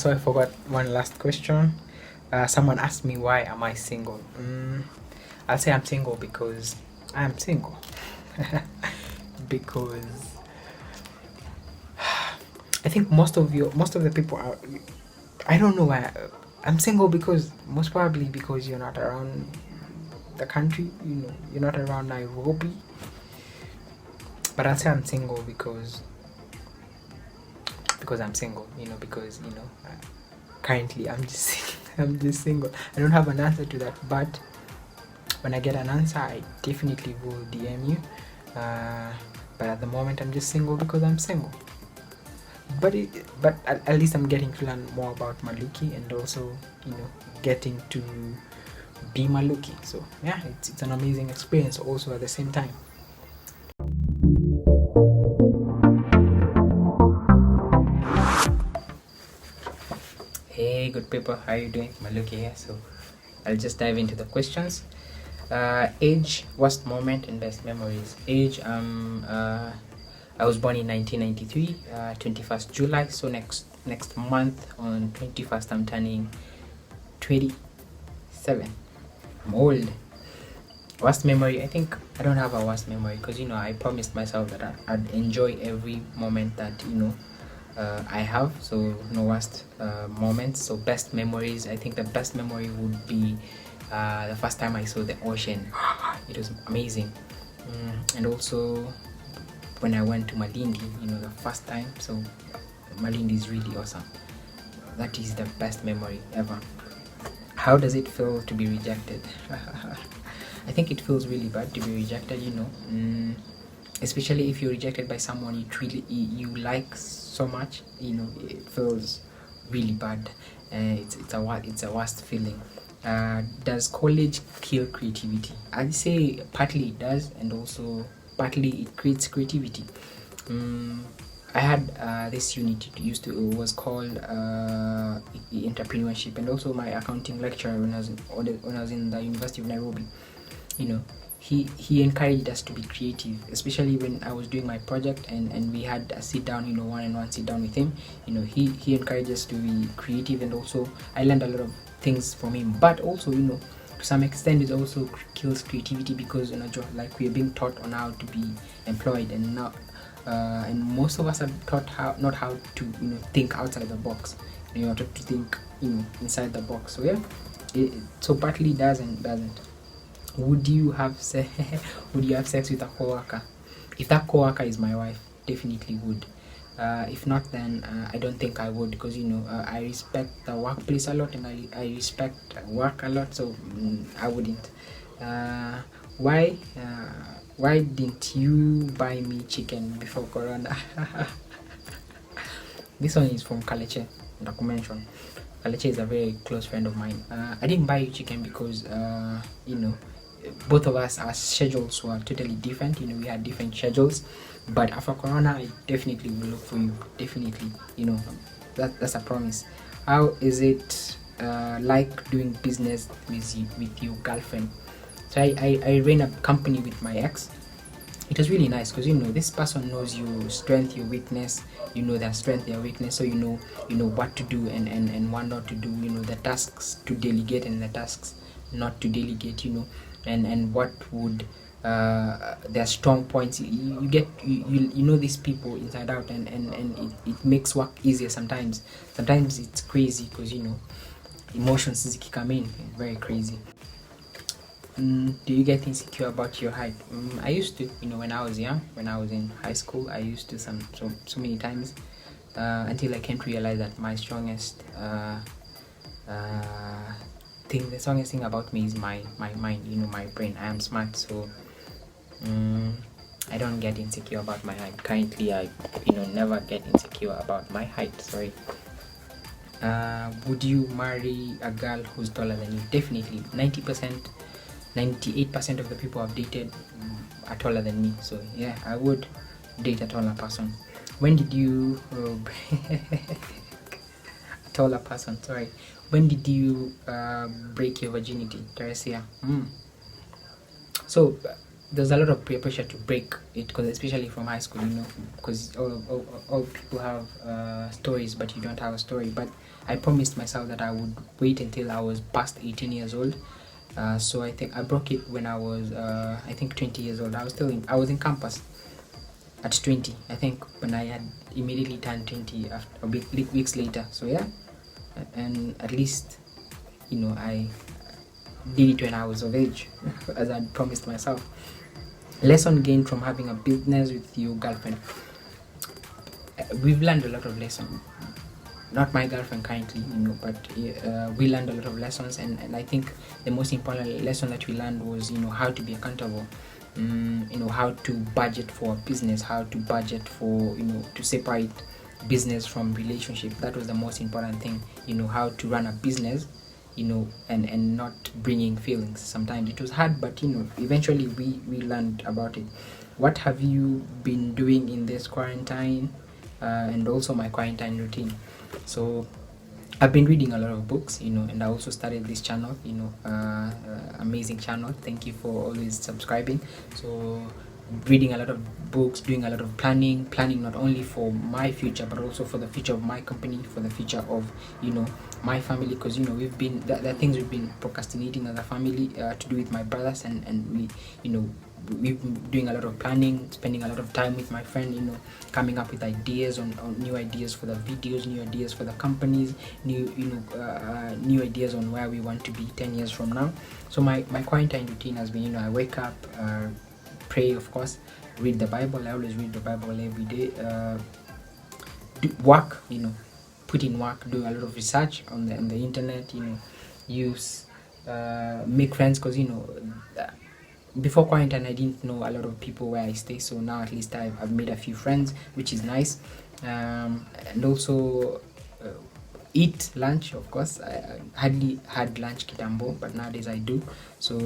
So I forgot one last question. Someone asked me, why am I single? I'll say I'm single because I am single. Because I think most of the people are. I don't know why. I'm single because most probably because you're not around the country. You're not around Nairobi. But I'll say I'm single because I'm single. Because currently I'm just I'm just single. I don't have an answer to that, but when I get an answer, I definitely will DM you. But at the moment, I'm just single because I'm single. But at least I'm getting to learn more about Maluki, and also getting to be Maluki. So yeah, it's an amazing experience also at the same time. Hey, good people, how are you doing? Maluki here. So I'll just dive into the questions. Age, worst moment, and best memories. Age, I was born in 1993, 21st July. So next month on 21st, I'm turning 27. I'm old. Worst memory, I think I don't have a worst memory because I promised myself that I'd enjoy every moment that I have. So no worst moments. So best memories, I think the best memory would be the first time I saw the ocean. It was amazing. And also when I went to Malindi, the first time. So Malindi is really awesome. That is the best memory ever. How does it feel to be rejected? I think it feels really bad to be rejected, especially if you're rejected by someone you like so much. It feels really bad. It's a worst feeling. Does college kill creativity? I'd say partly it does, and also partly it creates creativity. I had this unit. It was called entrepreneurship, and also my accounting lecturer when I was in the University of Nairobi. He encouraged us to be creative, especially when I was doing my project and we had a sit down, one-on-one sit down with him. He encouraged us to be creative, and also I learned a lot of things from him. But also, to some extent, it also kills creativity because like we're being taught on how to be employed, and now and most of us are taught not how to think outside the box. You're taught to think inside the box. So yeah, so partly it does and doesn't. Would you have sex with a coworker? If that coworker is my wife, definitely would. If not, then I don't think I would, because I respect the workplace a lot, and I respect work a lot, so I wouldn't. Why didn't you buy me chicken before Corona? This one is from Kaleche, documentation. Kaleche is a very close friend of mine. I didn't buy you chicken because both of us, our schedules were totally different. We had different schedules. But after Corona, I definitely will look for you. Definitely, that's a promise. How is it like doing business with your girlfriend? So I ran a company with my ex. It was really nice because this person knows your strength, your weakness. Their strength, their weakness. So you know what to do and what not to do. The tasks to delegate and the tasks not to delegate. And what would their strong points. You get these people inside out, and it makes work easier. Sometimes it's crazy because emotions come in very crazy. Do you get insecure about your height? I used to, when I was young, when I was in high school, I used to so many times until I came to realize that my strongest the strongest thing about me is my mind, my brain. I am smart, so I don't get insecure about my height. Currently, I never get insecure about my height. Sorry. Would you marry a girl who's taller than you? Definitely. 98% of the people I've dated are taller than me. So yeah, I would date a taller person. When did you taller person? Sorry. When did you break your virginity, Teresia? So there's a lot of peer pressure to break it, because especially from high school, because all people have stories, but you don't have a story. But I promised myself that I would wait until I was past 18 years old. So I think I broke it when I was I think 20 years old. I was in campus at 20, I think, when I had immediately turned 20 after weeks later. So yeah, and at least I did it when I was of age, as I promised myself. Lesson gained from having a business with your girlfriend. We've learned a lot of lessons. Not my girlfriend currently, but we learned a lot of lessons, and I think the most important lesson that we learned was how to be accountable. How to budget for a business, how to budget for to separate business from relationship. That was the most important thing. How to run a business, and not bringing feelings. Sometimes it was hard, but eventually we learned about it. What have you been doing in this quarantine, and also my quarantine routine? So I've been reading a lot of books, and I also started this channel, amazing channel. Thank you for always subscribing. So reading a lot of books, doing a lot of planning not only for my future, but also for the future of my company, for the future of my family, because we've been there are things we've been procrastinating as a family, to do with my brothers, and we we've been doing a lot of planning, spending a lot of time with my friend, coming up with ideas on new ideas for the videos, new ideas for the companies, new ideas on where we want to be 10 years from now. So my quarantine routine has been, I wake up, pray, of course, read the Bible. I always read the Bible every day. Do work, put in work, do a lot of research on the internet, use make friends, because before quarantine I didn't know a lot of people where I stay, so now at least I've made a few friends, which is nice. And also eat lunch, of course. I hardly had lunch kitambo, but nowadays I do. So,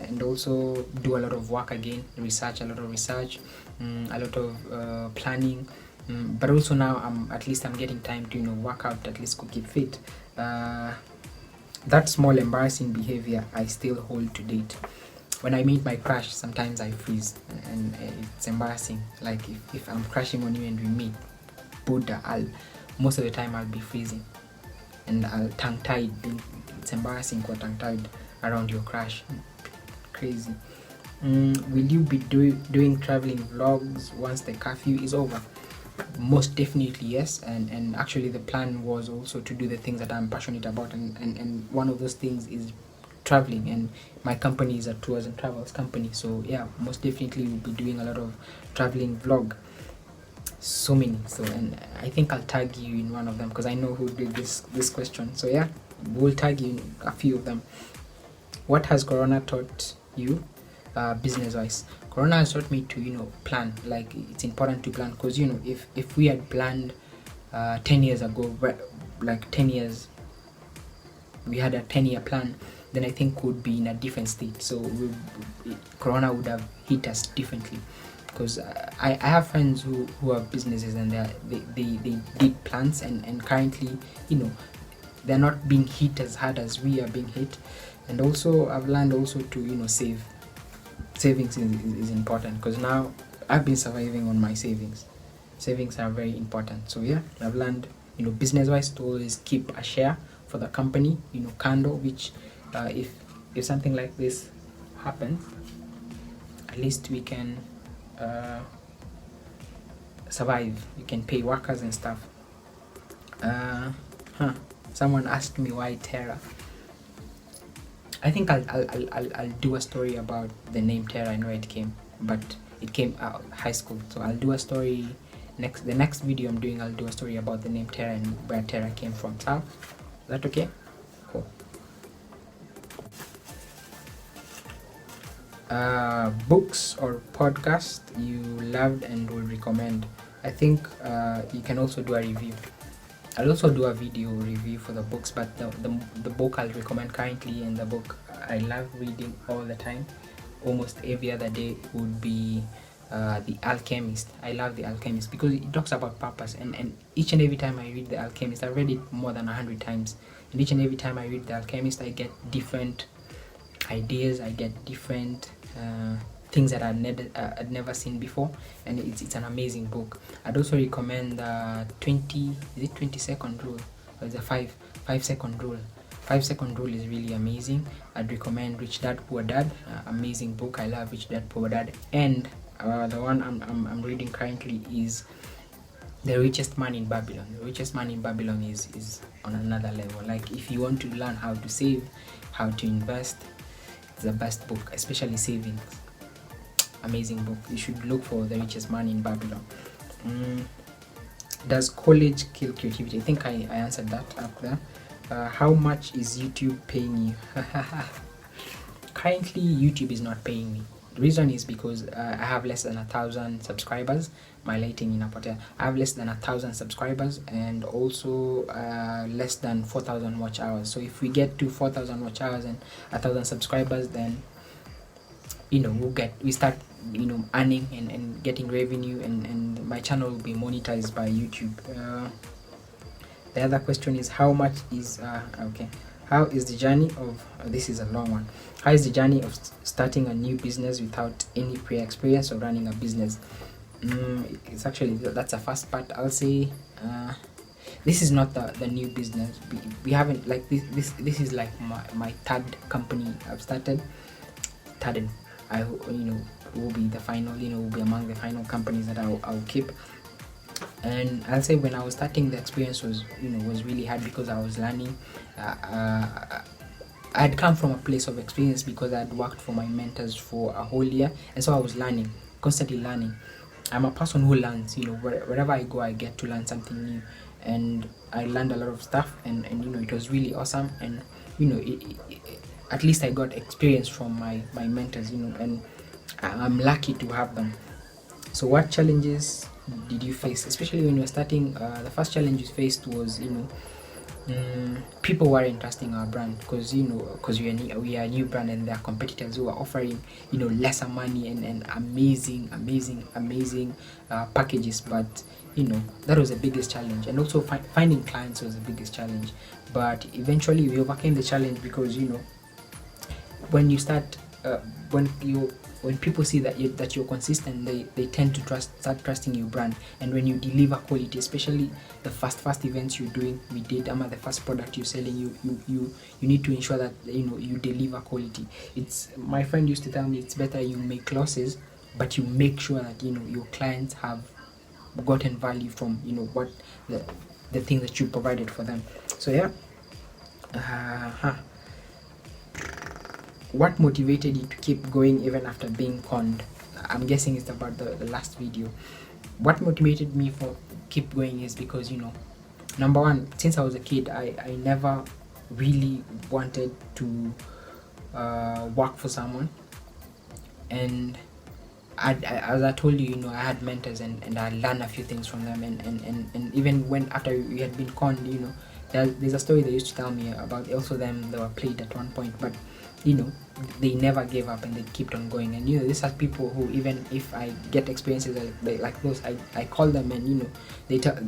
and also do a lot of work again, a lot of research, a lot of planning. But also now I'm getting time to work out, at least to keep fit. That small embarrassing behavior I still hold to date. When I meet my crush, sometimes I freeze, and it's embarrassing. Like if I'm crashing on you and we meet, Buddha, most of the time I'll be freezing, and I'll tongue-tied. It's embarrassing for tongue-tied around your crush. Crazy. Will you be doing traveling vlogs once the curfew is over? Most definitely yes, and actually the plan was also to do the things that I'm passionate about, and one of those things is traveling, and my company is a tours and travels company. So yeah, most definitely we'll be doing a lot of traveling vlog, so many. So, and I think I'll tag you in one of them, because I know who did this question. So yeah, we'll tag you in a few of them. What has Corona taught you, business wise? Corona has taught me to plan. Like, it's important to plan, because if we had planned 10 years ago, like 10 years, we had a 10-year plan, then I think we'd be in a different state. So Corona would have hit us differently, because I have friends who have businesses, and they did plans, and currently they're not being hit as hard as we are being hit. And also I've learned also to save. Savings is important, because now I've been surviving on my savings. Savings are very important. So yeah, I've learned business wise to always keep a share for the company, kando, which if something like this happens, at least we can survive. You can pay workers and stuff. Someone asked me why Terra. I think I'll do a story about the name Terra and where it came, but it came out high school. So I'll do a story the next video I'm doing. I'll do a story about the name Terra and where Terra came from. So is that okay? Cool. Books or podcast you loved and would recommend? I think you can also do a review. I'll also do a video review for the books, but the book I'll recommend currently, and the book I love reading all the time, almost every other day, would be The Alchemist. I love The Alchemist because it talks about purpose, and each and every time I read The Alchemist, I've read it more than 100 times, and each and every time I read The Alchemist, I get different ideas, I get different things that I'd never seen before, and it's an amazing book. I'd also recommend 20-second rule, or the 5-second rule. 5-second rule is really amazing. I'd recommend Rich Dad Poor Dad, amazing book. I love Rich Dad Poor Dad. And the one I'm reading currently is The Richest Man in Babylon. The Richest Man in Babylon is on another level. Like, if you want to learn how to save, how to invest, it's the best book, especially savings. Amazing book. You should look for The Richest Man in Babylon. Does college kill creativity? I think I answered that up there. How much is YouTube paying you? Currently, YouTube is not paying me. The reason is because I have less than 1,000 subscribers. My lighting in Apotea. I have less than 1,000 subscribers, and also less than 4,000 watch hours. So if we get to 4,000 watch hours and 1,000 subscribers, then we start earning and getting revenue, and my channel will be monetized by YouTube. The other question is, how much is how is the journey of this is a long one. How is the journey of starting a new business without any prior experience of running a business? It's actually, that's a first part. I'll say this is not the new business. We haven't, like, this is like my third company I've started. Third, and I will be the final, will be among the final companies that I'll keep. And I'll say, when I was starting, the experience was really hard because I was learning. I had come from a place of experience because I had worked for my mentors for a whole year, and so I was learning, constantly learning. I'm a person who learns. Wherever I go, I get to learn something new, and I learned a lot of stuff, and it was really awesome. And at least I got experience from my mentors, and I'm lucky to have them. So what challenges did you face, especially when you were starting? The first challenge you faced was people weren't trusting our brand, because we are a new brand, and there are competitors who are offering lesser money and amazing packages. But that was the biggest challenge, and also finding clients was the biggest challenge. But eventually we overcame the challenge, because when you start when people see that you're consistent, they tend to start trusting your brand. And when you deliver quality, especially the first events you're doing, the first product you're selling, you need to ensure that you deliver quality. My friend used to tell me, it's better you make losses, but you make sure that your clients have gotten value from what the thing that you provided for them. So yeah. What motivated you to keep going even after being conned? I'm guessing it's about the last video. What motivated me for keep going is because number one, since I was a kid, I never really wanted to work for someone. And as I told you, I had mentors, and I learned a few things from them. And even after we had been conned, there's a story they used to tell me about also them. They were played at one point, but they never gave up, and they kept on going. And these are people who, even if I get experiences like those, I call them, and they tell.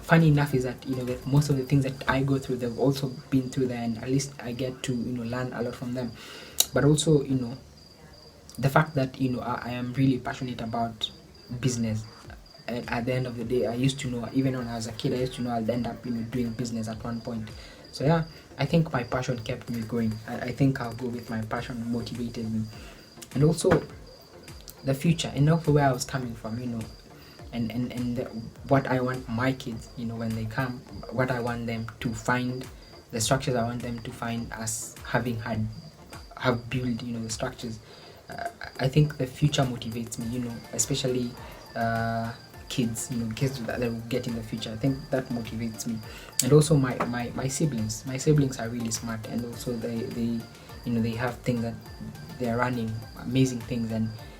Funny enough is that that most of the things that I go through, they've also been through there, and at least I get to learn a lot from them. But also the fact that I am really passionate about business. And at the end of the day, I used to know, even when I was a kid, I used to know I'd end up doing business at one point. So yeah, I think my passion kept me going. I think I'll go with my passion motivated me. And also the future, and also where I was coming from, and what I want my kids, when they come, what I want them to find, the structures I want them to find as have built, the structures. I think the future motivates me, especially kids that they will get in the future. I think that motivates me. And also my siblings are really smart, and also they have things that they're running amazing things.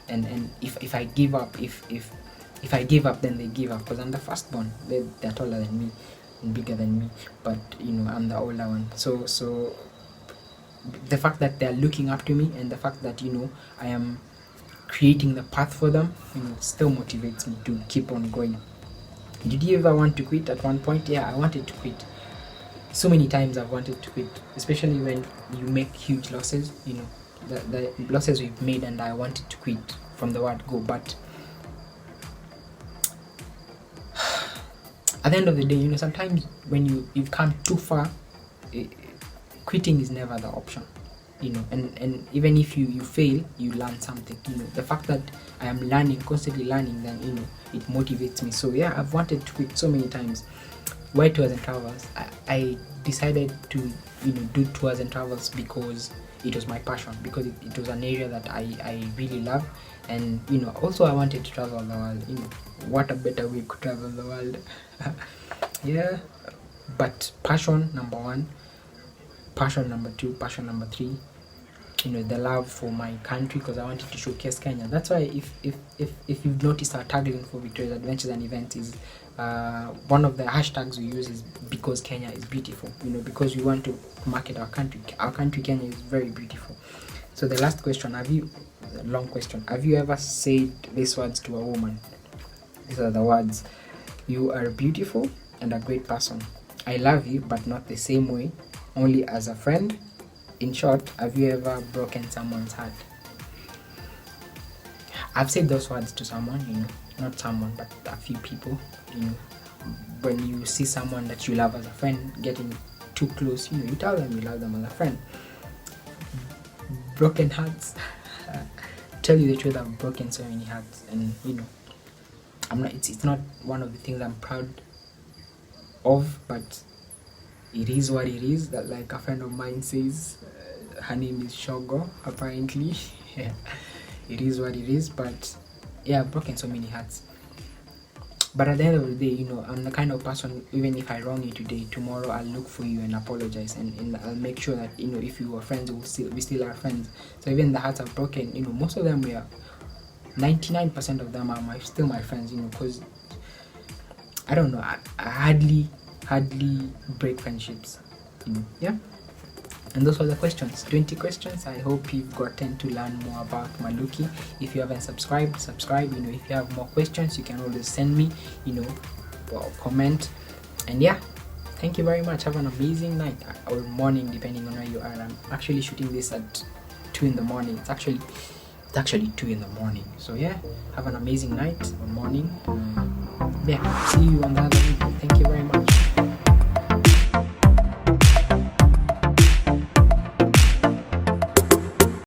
And if I give up, if I give up, then they give up, because I'm the firstborn. They're taller than me and bigger than me, but I'm the older one. So the fact that they're looking up to me, and the fact that I am creating the path for them, still motivates me to keep on going. Did you ever want to quit at one point? Yeah, I wanted to quit. So many times I've wanted to quit, especially when you make huge losses. the losses we've made, and I wanted to quit from the word go. But at the end of the day, sometimes when you've come too far, quitting is never the option. And even if you fail, you learn something. The fact that I am learning, constantly learning, then it motivates me. So yeah, I've wanted to quit so many times. Why tours and travels? I decided to do tours and travels because it was my passion, because it was an area that I really love. And also I wanted to travel the world. What a better way to travel the world. Yeah, but passion number one, passion number two, passion number three, the love for my country, because I wanted to showcase Kenya. That's why if you've noticed, our tagline for Victoria's Adventures and Events is one of the hashtags we use is because Kenya is beautiful. Because we want to market our country. Our country, Kenya, is very beautiful. So the last question, long question, have you ever said these words to a woman? These are the words: you are beautiful and a great person. I love you, but not the same way, only as a friend. In short, have you ever broken someone's heart? I've said those words to someone, not someone, but a few people. When you see someone that you love as a friend getting too close, you tell them you love them as a friend. Broken hearts. Tell you the truth, I've broken so many hearts, and I'm not. It's not one of the things I'm proud of, but it is what it is. That, like a friend of mine says, her name is Shogo, apparently. Yeah, it is what it is. But yeah, I've broken so many hearts. But at the end of the day, I'm the kind of person, even if I wrong you today, tomorrow I'll look for you and apologize, and I'll make sure that if you were friends, we still are friends. So even the hearts I've broken, most of them were, 99% of them are still my friends, because I don't know, I hardly break friendships. Yeah. And those were the questions, 20 questions. I hope you've gotten to learn more about Maluki. If you haven't subscribed, subscribe. If you have more questions, you can always send me, or comment. And yeah, thank you very much. Have an amazing night or morning, depending on where you are. I'm actually shooting this at 2 in the morning. It's actually 2 in the morning. So yeah, have an amazing night or morning. Yeah, see you on the other video.